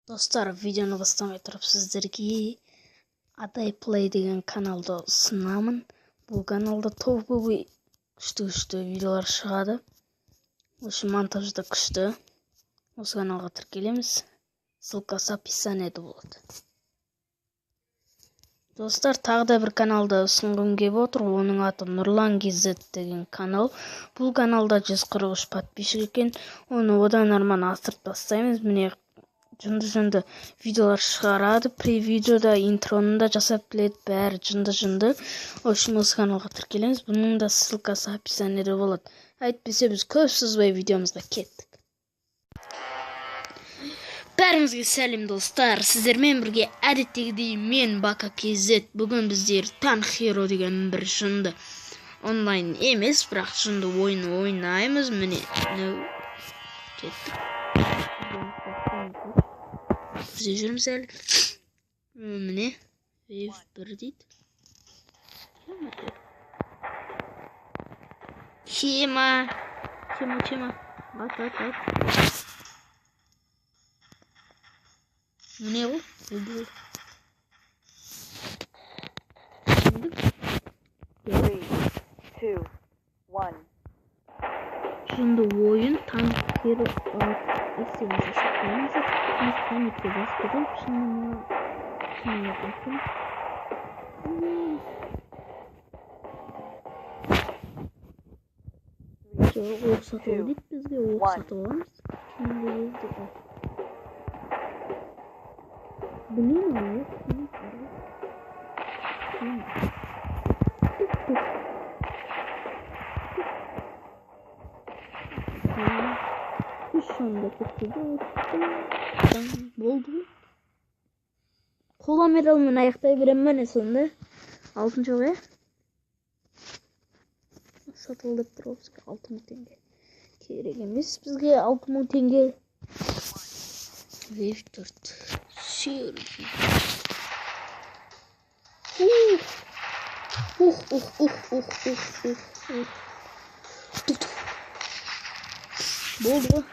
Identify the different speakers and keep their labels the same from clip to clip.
Speaker 1: Достар, видеоны бастамай тұрып сіздерге Адай Play деген каналды ұсынамын. Бұл каналда топ-көбі күшті видеолар шығады. Осы монтажда күшті. Осы каналға тіркелеміз. Ссылкасы описаниеде болады. Достар, тағы да бір каналда ұсынғым келіп отыр. Оның аты Нұрлан KZ деген канал. Бұл каналда 143 подписчик екен. Оны одан арман асырып тастаймыз. Міне жынды видеолар шығарады. Превидеода, интроны да жасап келеді. Бәрі жынды. Осы каналға тіркелеміз. Бұның да ссылкасы описаниеде болады. Әйтпесе біз көп созбай видеомызға кеттік. Бәріңізге сәлем достар. Сіздермен бірге әдеттегідей мен Baka KZ. Бүгін біздер Tank Hero деген бір жынды онлайн емес, бірақ жынды ойын ойнаймыз. Міне кеттік. Бізде жүрміз әлі. Міне Wave 1 дейді. Кема. Ат. Міне ғой.
Speaker 2: 3, 2, 1.
Speaker 1: Жынды ойын Tank Hero есебімізді шыққанымызды біз паникке бастырып шынымен бақын. Оқ сатып дейді бізге, оқ сатып аламыз. Білмеймін, Шанда кетті болды. Қола медалмен аяқтай берем мәне сонда. Алтын жоқ, е? Сатылдып тұр бізге 6000 теңге. Керек емес бізге 6000 теңге. Wave 4. Болды ғой.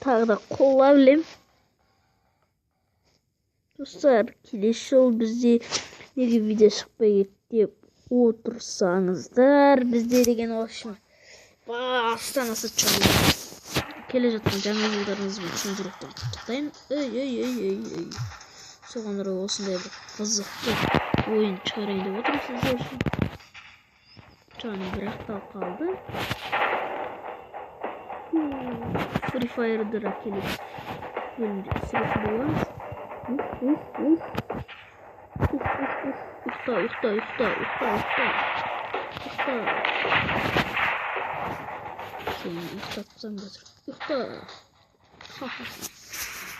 Speaker 1: Тағы да қола білем. Достар, келесі жол бізде неге видео шықпай кетті деп отырсаңыздар, бізде деген общем бастан аса чоң келе жатқан жаңа жылдарыңызбен шын жүректен құттықтаймын. Соған орай осындай бір қызықты ойын шығарайын деп отырмын сіздер үшін. Жаңа бір ақталып қалды. Free Fire'dır akıllı. Önce sırası bulamaz. Usta. Seni ustatsam götür. Usta.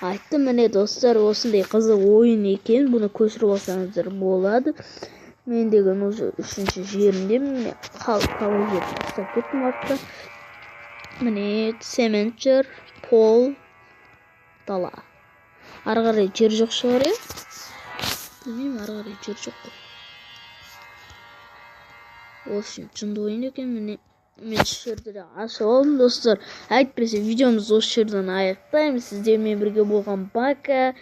Speaker 1: Ayttım mene dostlar, осындай қызық ойын екен. Бұны көшіріп алсаңыздар болады. Мен деген уже 3-ші жерімдемін. Қалай жерді ұстап кеттім артта. Міне Семенчер, Пол, Дала. Ары қарай жер жоқ шығар, е? Білмеймін, ары қарай жер жоқ қой. Общем, жынды ойын екен. Міне мен жерді ашып алдым достар. Әйтпесе видеомыз осы жерден аяқтаймыз. Сіздермен бірге болған Baka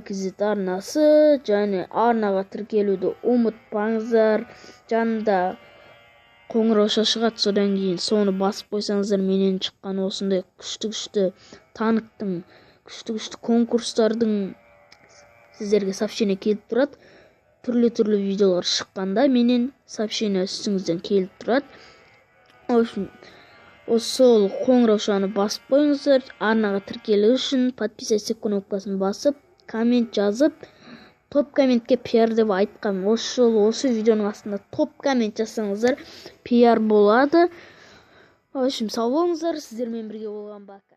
Speaker 1: KZ арнасы. Және арнаға тіркелуді ұмытпаңыздар. Жанында қоңырау шығады, содан кейін соны басып қойсаңыздар, менен шыққан осындай күшті танктың, күшті конкурстардың сіздерге сообщение келіп тұрады. Түрлі видеолар шыққанда менен сообщение үстіңізден келіп тұрады. Сол қоңыраушаны басып қойыңыздар. Арнаға тіркелу үшін подписаться кнопкасын басып, коммент жазып, топ комментке пиар деп айтқам. Осы видеоның астында топ коммент жасаңыздар, пиар болады. Сау болыңыздар, сіздермен бірге болған Baka.